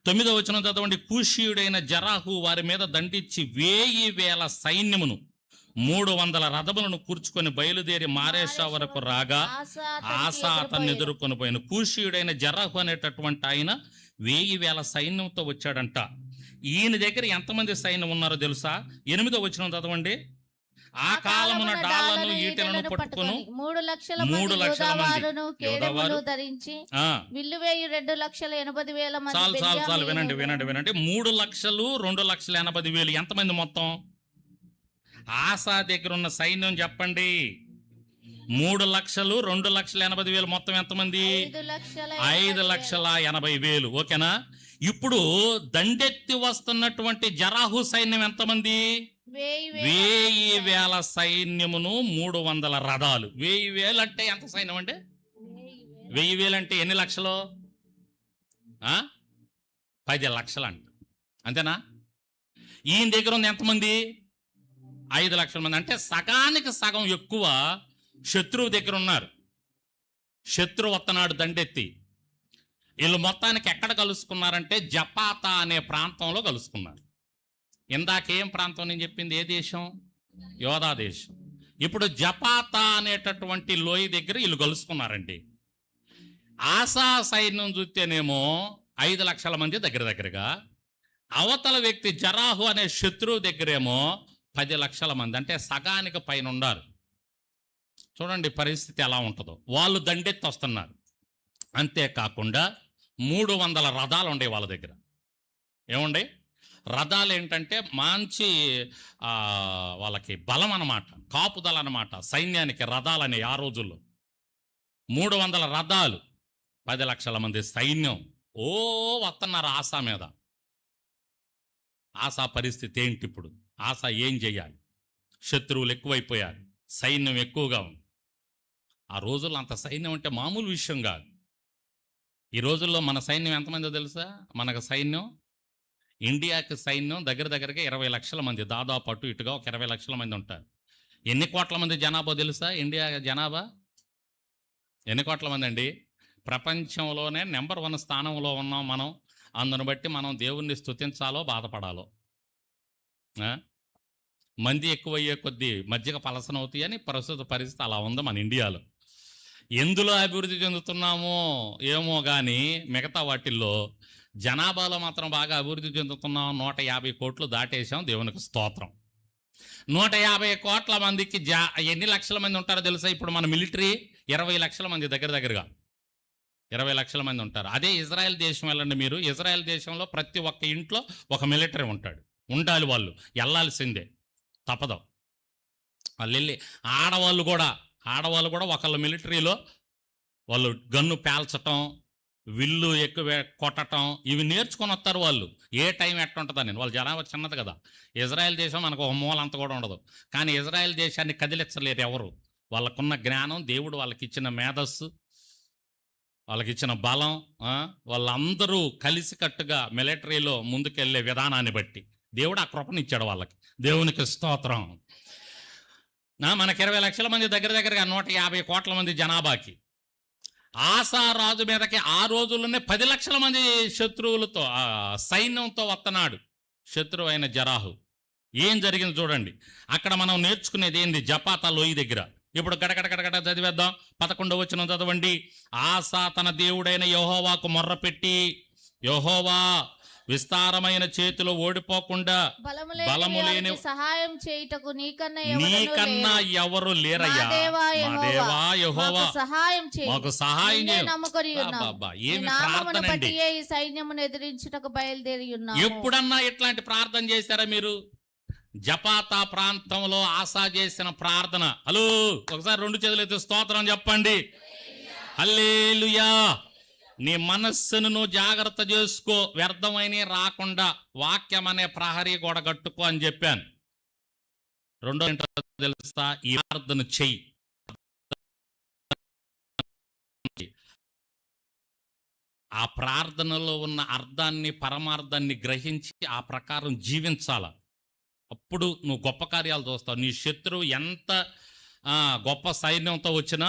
9వ వచనం చదవండి. కూషీయుడైన జరాహు వారి మీద దండించి 1000 సైన్యమును 300 రథములను కూర్చుకొని బయలుదేరి మారేషా వరకు రాగా ఆశ అతన్ని ఎదుర్కొని పోయిన. కూషీయుడైన జరాహు అనేటటువంటి ఆయన 1000 సైన్యంతో వచ్చాడంట. ఈయన దగ్గర ఎంతమంది సైన్యం ఉన్నారో తెలుసా? 8వ వచనం చదవండి. ఆ కాలమున డాళ్లను ఈటెలను పట్టుకొని 3 లక్షల మంది కేడెములు ధరించి విల్లు వేయు 2,80,000 మంది. చాలు వినండి. 3 లక్షలు 2,80,000 ఎంతమంది మొత్తం? ఆశా దగ్గర ఉన్న సైన్యం చెప్పండి. 3 లక్షలు 2,80,000 మొత్తం ఎంతమంది? 5,80,000. ఓకేనా? ఇప్పుడు దండెత్తి వస్తున్నటువంటి జరాహు సైన్యం ఎంతమంది? 1000 సైన్యమును 300 రథాలు. 1000 అంటే ఎంత సైన్యం అండి? 1000 అంటే ఎన్ని లక్షలు? 10 లక్షలు అంట. అంతేనా? ఈయన దగ్గర ఉంది ఎంతమంది? 5 లక్షల మంది. అంటే సగానికి సగం ఎక్కువ శత్రువు దగ్గర ఉన్నారు. శత్రువు వస్తున్నాడు దండెత్తి. వీళ్ళు మొత్తానికి ఎక్కడ కలుసుకున్నారంటే జపాతా అనే ప్రాంతంలో కలుసుకున్నారు. ఇందాకేం ప్రాంతం నేను చెప్పింది? ఏ దేశం? యోధా దేశం. ఇప్పుడు జపాతా అనేటటువంటి లోయ దగ్గర వీళ్ళు కలుసుకున్నారండి. ఆశా సైన్యం చూస్తేనేమో 5 లక్షల మంది దగ్గరగా, అవతల వ్యక్తి జరాహు అనే శత్రువు దగ్గరేమో 10 లక్షల మంది. అంటే సగానికి పైన ఉన్నారు. చూడండి పరిస్థితి ఎలా ఉంటుందో. వాళ్ళు దండెత్తి వస్తున్నారు. అంతేకాకుండా 300 రథాలు ఉండే వాళ్ళ దగ్గర. ఏముండే రథాలు? ఏంటంటే మంచి వాళ్ళకి బలం అన్నమాట, కాపుదల అన్నమాట సైన్యానికి రథాలని. ఆ రోజుల్లో 300 రథాలు, 10 లక్షల మంది సైన్యం వస్తున్నారు ఆశా మీద. ఆశా పరిస్థితి ఏంటి ఇప్పుడు? ఆశ ఏం చెయ్యాలి? శత్రువులు ఎక్కువైపోయారు, సైన్యం ఎక్కువగా ఉంది. ఆ రోజుల్లో అంత సైన్యం అంటే మామూలు విషయం కాదు. ఈ రోజుల్లో మన సైన్యం ఎంతమందో తెలుసా? మనకు సైన్యం, ఇండియాకి సైన్యం దగ్గరగా 20 లక్షల మంది. దాదాపు అటు ఇటుగా ఒక 20 లక్షల మంది ఉంటారు. ఎన్ని కోట్ల మంది జనాభా తెలుసా? ఇండియా జనాభా ఎన్ని కోట్ల మంది అండి? ప్రపంచంలోనే నెంబర్ 1 స్థానంలో ఉన్నాం మనం. అందును బట్టి మనం దేవుణ్ణి స్తుతించాలో బాధపడాలో. మంది ఎక్కువయ్యే కొద్దీ మధ్యగా పలసనవుతాయి అని ప్రస్తుత పరిస్థితి అలా ఉంది మన ఇండియాలో. ఎందులో అభివృద్ధి చెందుతున్నామో ఏమో కానీ మిగతా వాటిల్లో జనాభాలో మాత్రం బాగా అభివృద్ధి చెందుతున్నాం. 150 కోట్లు దాటేశాం. దేవునికి స్తోత్రం. 150 కోట్ల మందికి ఎన్ని లక్షల మంది ఉంటారో తెలుసా? ఇప్పుడు మన మిలిటరీ 20 లక్షల మంది దగ్గరగా 20 లక్షల మంది ఉంటారు. అదే ఇజ్రాయెల్ దేశం వెళ్ళండి మీరు. ఇజ్రాయెల్ దేశంలో ప్రతి ఒక్క ఇంట్లో ఒక మిలిటరీ ఉంటాడు. ఉండాలి, వాళ్ళు వెళ్ళాల్సిందే, తప్పదు. వాళ్ళు వెళ్ళి ఆడవాళ్ళు కూడా ఒకళ్ళ మిలిటరీలో వాళ్ళు గన్ను పేల్చటం, విల్లు ఎక్కువ కొట్టడం ఇవి నేర్చుకొని వస్తారు వాళ్ళు. ఏ టైం ఎట్టుంటుందని. వాళ్ళ జనాభా చిన్నది కదా. ఇజ్రాయెల్ దేశం మనకు ఒక మూల అంత కూడా ఉండదు. కానీ ఇజ్రాయెల్ దేశాన్ని కదిలించలేరు ఎవరు. వాళ్ళకున్న జ్ఞానం, దేవుడు వాళ్ళకి ఇచ్చిన మేధస్సు, వాళ్ళకి ఇచ్చిన బలం, వాళ్ళందరూ కలిసికట్టుగా మిలిటరీలో ముందుకెళ్లే విధానాన్ని బట్టి దేవుడు ఆ కృపనిచ్చాడు వాళ్ళకి. దేవునికి స్తోత్రం. మనకి 20 లక్షల మంది దగ్గర దగ్గరగా 150 కోట్ల మంది జనాభాకి ఆసా రాజు మీదకి ఆ రోజుల్లోనే 10 లక్షల మంది శత్రువులతో సైన్యంతో వస్తున్నాడు శత్రువు అయిన జరాహు. ఏం జరిగింది చూడండి. అక్కడ మనం నేర్చుకునేది ఏంది? జపాతా లోయ దగ్గర. ఇప్పుడు గడగడ చదివేద్దాం. 11వ వచనం చదవండి. ఆసా తన దేవుడైన యెహోవాకు మొర్రపెట్టి, యెహోవా విస్తారమైన చేతిలో ఓడిపోకుండా బలము లేని సహాయం చేయుటకు నీకన్నా ఎవరు లేరయ్యా. మా దేవా యెహోవా సహాయం చేయి, మాకు సహాయం చేయి. నమ్ముకొని ఏమి ప్రార్థన అండి. ఈ సైన్యమును ఎదిరించుటకు బయలుదేరి ఉన్నాము. ఎప్పుడన్నా ఇట్లాంటి ప్రార్థన చేశారా మీరు? జపాతా ప్రాంతంలో ఆసా చేసిన ప్రార్థన. హలో, ఒకసారి 2 చేతులైతే స్తోత్రం చెప్పండి. హల్లెలూయా. నీ మనస్సును నువ్వు జాగ్రత్త చేసుకో, వ్యర్థమైన రాకుండా వాక్యం అనే ప్రహరీ గోడ కట్టుకో అని చెప్పాను. రెండో ఏంటో తెలుసా? ఈ ప్రార్థన చెయ్యి. ఆ ప్రార్థనలో ఉన్న అర్థాన్ని, పరమార్థాన్ని గ్రహించి ఆ ప్రకారం జీవించాల. అప్పుడు నువ్వు గొప్ప కార్యాలు చూస్తావు. నీ శత్రువు ఎంత గొప్ప సైన్యంతో వచ్చినా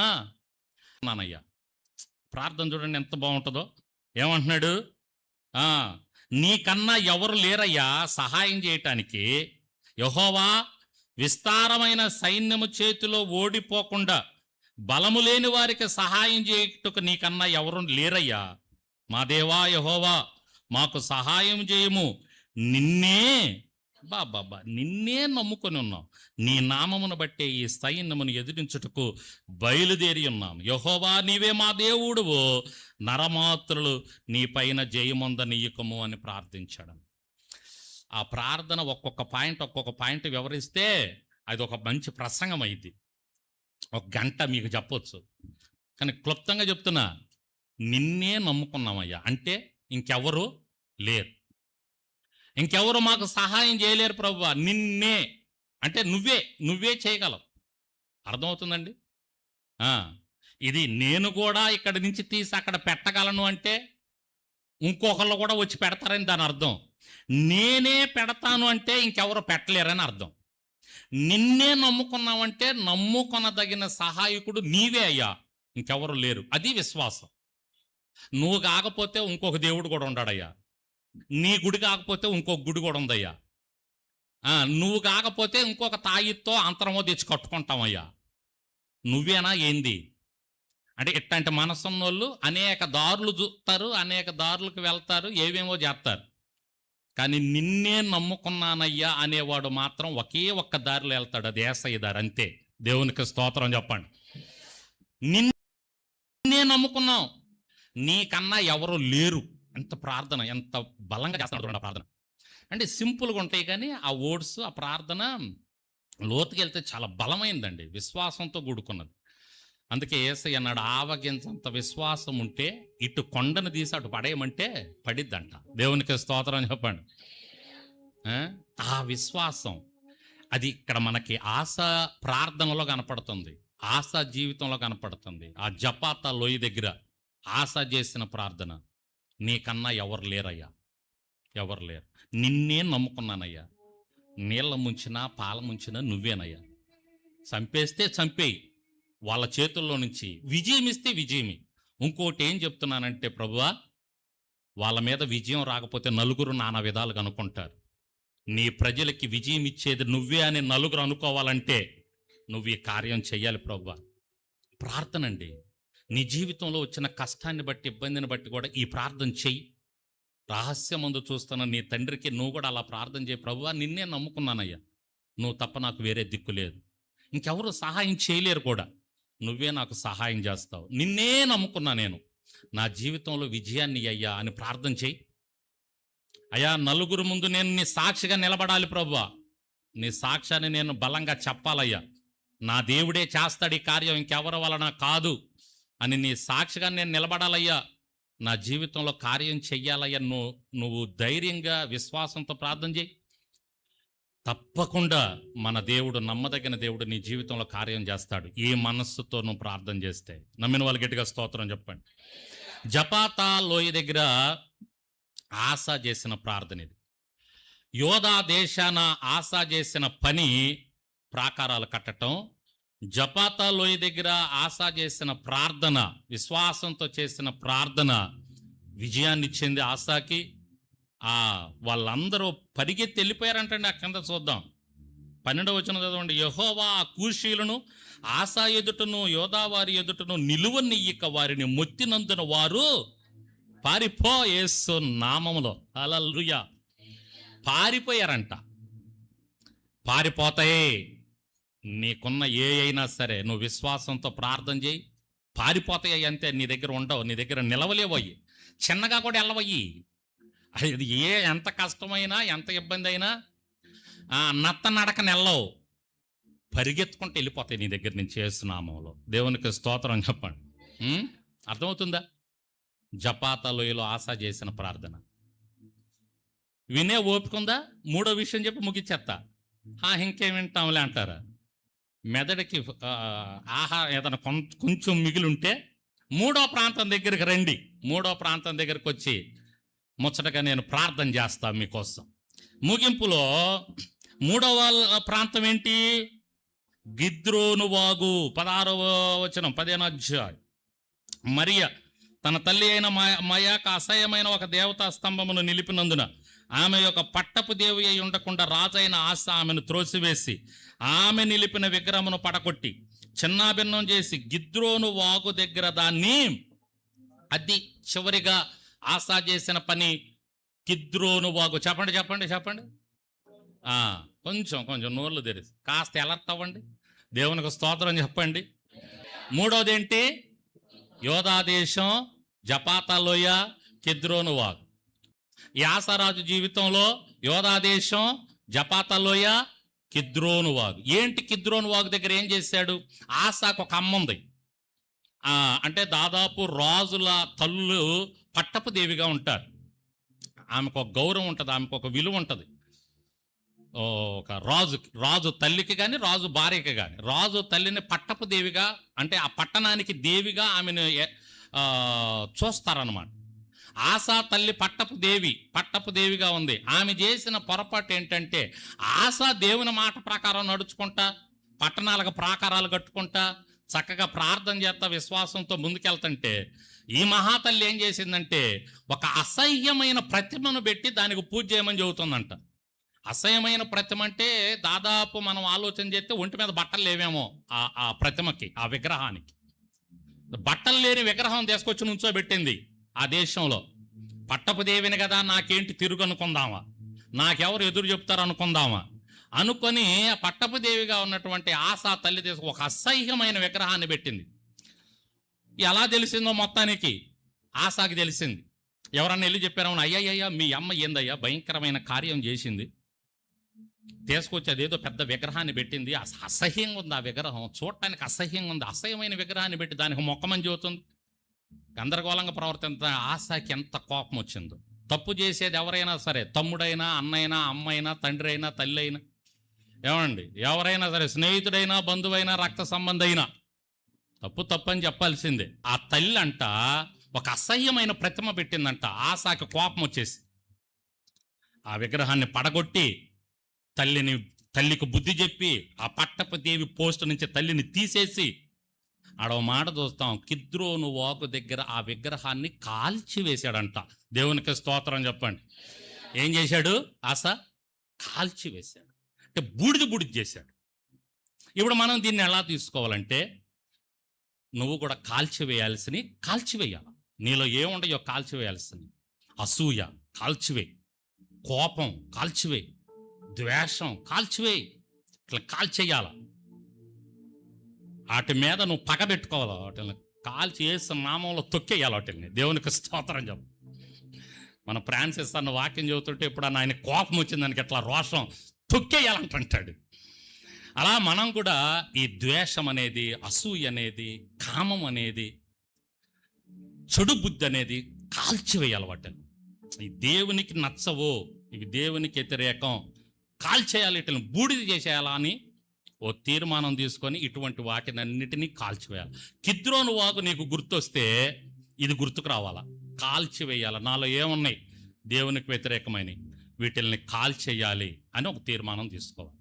నానయ్యా. ప్రార్థన చూడండి ఎంత బాగుంటుందో. ఏమంటున్నాడు? నీకన్నా ఎవరు లేరయ్యా సహాయం చేయటానికి. యెహోవా విస్తారమైన సైన్యము చేతిలో ఓడిపోకుండా బలము లేని వారికి సహాయం చేయటకు నీకన్నా ఎవరు లేరయ్యా. మా దేవా యెహోవా మాకు సహాయం చేయము. నిన్నే నమ్ముకొని ఉన్నాం. నీ నామమును బట్టే ఈ సైన్యమును ఎదిరించుటకు బయలుదేరి ఉన్నాం. యెహోవా నీవే మా దేవుడువు, నరమాత్రులు నీ పైన జయమొందనీయకము అని ప్రార్థించాడు. ఆ ప్రార్థన ఒక్కొక్క పాయింట్ వివరిస్తే అది ఒక మంచి ప్రసంగం అయింది. 1 గంట మీకు చెప్పొచ్చు. కానీ క్లుప్తంగా చెప్తున్నా, నిన్నే నమ్ముకున్నామయ్యా అంటే ఇంకెవరు లేరు. ఇంకెవరు మాకు సహాయం చేయలేరు ప్రభువా. నిన్నే అంటే నువ్వే చేయగలవు. అర్థమవుతుందండి? ఇది నేను కూడా ఇక్కడి నుంచి తీసి అక్కడ పెట్టగలను అంటే ఇంకొకళ్ళు కూడా వచ్చి పెడతారని దాని అర్థం. నేనే పెడతాను అంటే ఇంకెవరు పెట్టలేరని అర్థం. నిన్నే నమ్ముకున్నావంటే నమ్ముకొనదగిన సహాయకుడు నీవే అయ్యా, ఇంకెవరు లేరు. అది విశ్వాసం. నువ్వు కాకపోతే ఇంకొక దేవుడు కూడా ఉన్నాడయ్యా. నీ గుడి కాకపోతే ఇంకొక గుడి కూడా ఉందయ్యా. నువ్వు కాకపోతే ఇంకొక తాయితో అంతరమో తెచ్చి కట్టుకుంటామయ్యా. నువ్వేనా ఏంది అంటే ఇట్లాంటి మనసున్నోళ్ళు అనేక దారులు చూస్తారు, అనేక దారులకు వెళ్తారు, ఏవేమో చేస్తారు. కానీ నిన్నే నమ్ముకున్నానయ్యా అనేవాడు మాత్రం ఒకే ఒక్క దారిలో వెళ్తాడు. అది యేసయ్య దారి. అంతే. దేవునికి స్తోత్రం చెప్పండి. నిన్నే నమ్ముకున్నావు, నీకన్నా ఎవరు లేరు. ఎంత ప్రార్థన, ఎంత బలంగా చేస్తున్నాడు ప్రార్థన. అంటే సింపుల్గా ఉంటాయి కానీ ఆ వర్డ్స్, ఆ ప్రార్థన లోతుకి వెళ్తే చాలా బలమైందండి, విశ్వాసంతో కూడుకున్నది. అందుకే యేసయ్య అన్నాడు, ఆవగించంత విశ్వాసం ఉంటే ఇటు కొండను తీసి అటు పడేయమంటే పడిద్దంట. దేవునికి స్తోత్రం చెప్పండి. ఆ విశ్వాసం అది ఇక్కడ మనకి ఆశ ప్రార్థనలో కనపడుతుంది, ఆశ జీవితంలో కనపడుతుంది. ఆ జపాతా లోయ దగ్గర ఆశ చేసిన ప్రార్థన. నీకన్నా ఎవరు లేరయ్యా, ఎవరు లేరు. నిన్నే నమ్ముకున్నానయ్యా. నీళ్ళ ముంచినా పాల ముంచినా నువ్వేనయ్యా. చంపేస్తే చంపేయి, వాళ్ళ చేతుల్లో నుంచి విజయం ఇస్తే విజయమి. ఇంకోటి ఏం చెప్తున్నానంటే ప్రభువా, వాళ్ళ మీద విజయం రాకపోతే నలుగురు నానా విధాలుగా అనుకుంటారు. నీ ప్రజలకి విజయం ఇచ్చేది నువ్వే అని నలుగురు అనుకోవాలంటే నువ్వు ఈ కార్యం చెయ్యాలి ప్రభువా. ప్రార్థన అండి. నీ జీవితంలో వచ్చిన కష్టాన్ని బట్టి, ఇబ్బందిని బట్టి కూడా ఈ ప్రార్థన చెయ్యి. రహస్యమందు చూస్తున్న నీ తండ్రికి నువ్వు కూడా అలా ప్రార్థన చేయి. ప్రభువా నిన్నే నమ్ముకున్నానయ్యా, నువ్వు తప్ప నాకు వేరే దిక్కు లేదు, ఇంకెవరు సహాయం చేయలేరు కూడా, నువ్వే నాకు సహాయం చేస్తావు. నిన్నే నమ్ముకున్నా నేను, నా జీవితంలో విజయాన్ని అయ్యా అని ప్రార్థన చేయి. అయ్యా నలుగురు ముందు నేను నీ సాక్షిగా నిలబడాలి ప్రభువా, నీ సాక్ష్యాన్ని నేను బలంగా చెప్పాలయ్యా. నా దేవుడే చేస్తాడు ఈ కార్యం, ఇంకెవరి వలన కాదు అని నీ సాక్షిగా నేను నిలబడాలయ్యా. నా జీవితంలో కార్యం చెయ్యాలయ్యా. నువ్వు ధైర్యంగా విశ్వాసంతో ప్రార్థన చేయి. తప్పకుండా మన దేవుడు, నమ్మదగిన దేవుడు నీ జీవితంలో కార్యం చేస్తాడు. ఏ మనస్సుతో నువ్వు ప్రార్థన చేస్తే. నమ్మిన వాళ్ళు గట్టిగా స్తోత్రం చెప్పండి. జపాతా లోయ దగ్గర ఆశ చేసిన ప్రార్థన ఇది. యోధా దేశాన ఆశ చేసిన పని ప్రాకారాలు కట్టడం, జపాతా లోయ దగ్గర ఆసా చేసిన ప్రార్థన, విశ్వాసంతో చేసిన ప్రార్థన విజయాన్ని ఇచ్చింది ఆసాకి. వాళ్ళందరూ పరిగెత్తి వెళ్ళిపోయారంటండి. ఆ కింద చూద్దాం, 12వ వచనం చదవండి. యెహోవా ఆ కూషీలను ఆసా ఎదుటను యోదావారి ఎదుటను నిలువనియ్యక వారిని మొత్తినందున వారు పారిపో యేసు నామములో. హల్లెలూయా. పారిపోయారంట. పారిపోతాయి. నీకున్న ఏ అయినా సరే నువ్వు విశ్వాసంతో ప్రార్థన చేయి, పారిపోతాయి అంతే. నీ దగ్గర ఉండవు, నీ దగ్గర నిలవలేవయ్యి, చిన్నగా కూడా వెళ్ళవయ్యి. అది ఎంత కష్టమైనా ఎంత ఇబ్బంది అయినా నత్త నడక నెల్లవు, పరిగెత్తుకుంటూ వెళ్ళిపోతాయి నీ దగ్గర నుంచి యేసునామంలో. దేవునికి స్తోత్రం చెప్పండి. అర్థమవుతుందా? జపాతా లోయలో ఆసా చేసిన ప్రార్థన వినే ఓపికందా? 3వ విషయం చెప్పి ముగిచ్చేస్తా. ఇంకేం వింటాంలే అంటారా? మెదడుకి ఏదైనా కొంచెం మిగిలి ఉంటే 3వ ప్రాంతం దగ్గరికి రండి. 3వ ప్రాంతం దగ్గరికి వచ్చి ముచ్చటగా నేను ప్రార్థన చేస్తా మీకోసం. ముగింపులో 3వ ప్రాంతం ఏంటి? గిద్రోను వాగు. 16వ వచనం, 15వ అధ్యాయం. మరియ తన తల్లి అయిన మయాక అసహ్యమైన ఒక దేవతా స్తంభమును నిలిపినందున ఆమె యొక్క పట్టపు దేవి అయి ఉండకుండా రాజైన ఆస ఆమెను త్రోసివేసి ఆమె నిలిపిన విగ్రహమును పడగొట్టి చిన్నాభిన్నం చేసి గిద్రోను వాగు దగ్గర దాన్ని, అది చివరిగా ఆసా చేసిన పని కిద్రోను వాగు. చెప్పండి చెప్పండి చెప్పండి. కొంచెం కొంచెం నోళ్ళు తెరిసి కాస్త ఎలర్ట్ అవ్వండి. దేవునికి స్తోత్రం చెప్పండి. 3వది ఏంటి? యోధా దేశం, జపాతా లోయ, కిద్రోను వాగు. ఈ ఆసారాజు జీవితంలో యోధా దేశం, జపాతా లోయ, కిద్రోను వాగు. ఏంటి కిద్రోను వాగు దగ్గర ఏం చేశాడు? ఆసాకు ఒక అమ్మ ఉంది. అంటే దాదాపు రాజుల తల్లు పట్టపు దేవిగా ఉంటారు. ఆమెకు ఒక గౌరవం ఉంటుంది, ఆమెకు ఒక విలువ ఉంటుంది. ఒక రాజు తల్లికి కానీ రాజు భార్యకి కానీ, రాజు తల్లిని పట్టపు దేవిగా, అంటే ఆ పట్టణానికి దేవిగా ఆమెను చూస్తారన్నమాట. ఆసా తల్లి పట్టపు దేవిగా ఉంది. ఆమె చేసిన పొరపాటు ఏంటంటే, ఆసా దేవుని మాట ప్రకారం నడుచుకుంటా, పట్టణాలకు ప్రాకారాలు కట్టుకుంటా, చక్కగా ప్రార్థన చేస్తా, విశ్వాసంతో ముందుకెళ్తుంటే, ఈ మహాతల్లి ఏం చేసిందంటే ఒక అసహ్యమైన ప్రతిమను పెట్టి దానికి పూజ చేయమని చెబుతుందంట. అసహ్యమైన ప్రతిమ అంటే దాదాపు మనం ఆలోచన చేస్తే ఒంటి మీద బట్టలు లేవేమో ఆ ప్రతిమకి, ఆ విగ్రహానికి. బట్టలు లేని విగ్రహం తీసుకొచ్చి నుంచోబెట్టింది ఆ దేశంలో. పట్టపు దేవిని కదా, నాకేంటి తిరుగు అనుకుందామా, నాకెవరు ఎదురు చెప్తారు అనుకుందామా అనుకొని ఆ పట్టపు దేవిగా ఉన్నటువంటి ఆసా తల్లి తీసుకు ఒక అసహ్యమైన విగ్రహాన్ని పెట్టింది. ఎలా తెలిసిందో మొత్తానికి ఆసాకి తెలిసింది. ఎవరన్నా వెళ్ళి చెప్పారో, అయ్యయ్యా మీ అమ్మ ఏందయ్యా భయంకరమైన కార్యం చేసింది, తీసుకొచ్చి అదేదో పెద్ద విగ్రహాన్ని పెట్టింది, అసహ్యంగా ఉంది ఆ విగ్రహం, చూడటానికి అసహ్యంగా ఉంది, అసహ్యమైన విగ్రహాన్ని పెట్టి దానికి మొక్కమని చెబుతుంది. గందరగోళంగా ప్రవర్తించిన ఆసాకి ఎంత కోపం వచ్చిందో. తప్పు చేసేది ఎవరైనా సరే, తమ్ముడైనా, అన్నైనా, అమ్మైనా, తండ్రి అయినా, తల్లి అయినా, ఏమండి, ఎవరైనా సరే, స్నేహితుడైనా, బంధువైనా, రక్త సంబంధైనా, తప్పు అని చెప్పాల్సిందే. ఆ తల్లి అంట ఒక అసహ్యమైన ప్రతిమ పెట్టిందంట. ఆసాకి కోపం వచ్చేసి ఆ విగ్రహాన్ని పడగొట్టి తల్లికి బుద్ధి చెప్పి ఆ పట్టపు దేవి పోస్ట్ నుంచి తల్లిని తీసేసి, ఆడో మాట చూస్తాం, కిద్రోను వాగు దగ్గర ఆ విగ్రహాన్ని కాల్చివేశాడంట. దేవునికి స్తోత్రం చెప్పండి. ఏం చేశాడు? ఆస కాల్చివేశాడు, అంటే బూడిద చేశాడు. ఇప్పుడు మనం దీన్ని ఎలా తీసుకోవాలంటే, నువ్వు కూడా కాల్చివేయాలి. నీలో ఏముండయో కాల్చివేయాల్సింది. అసూయ కాల్చివేయి, కోపం కాల్చివేయి, ద్వేషం కాల్చివేయి. ఇట్లా కాల్చేయాల. వాటి మీద నువ్వు పగబెట్టుకోవాలి. వాటిని కాల్చి వేసిన నామంలో తొక్కేయాలి వాటిని. దేవునికి స్తోత్రం చెప్పు. మన ఫ్రాన్సిస్ అన్న వాక్యం చెబుతుంటే ఎప్పుడన్నా ఆయన కోపం వచ్చింది దానికి ఎట్లా రోషం తొక్కేయాలంటుంటాడు. అలా మనం కూడా ఈ ద్వేషం అనేది, అసూయ అనేది, కామం అనేది, చెడు బుద్ధి అనేది కాల్చివేయాలి. వాటిని ఈ దేవునికి నచ్చవో, ఇవి దేవునికి వ్యతిరేకం, కాల్చేయాలి, ఇట్లా బూడిద చేసేయాలా అని ఓ తీర్మానం తీసుకొని ఇటువంటి వాటిని అన్నిటినీ కాల్చివేయాలి. కిద్రోను వాగు నీకు గుర్తొస్తే ఇది గుర్తుకు రావాలా, కాల్చివేయాలి. నాలో ఏమున్నాయి దేవునికి వ్యతిరేకమైనవి, వీటిల్ని కాల్చేయాలి అని ఒక తీర్మానం తీసుకోవాలి.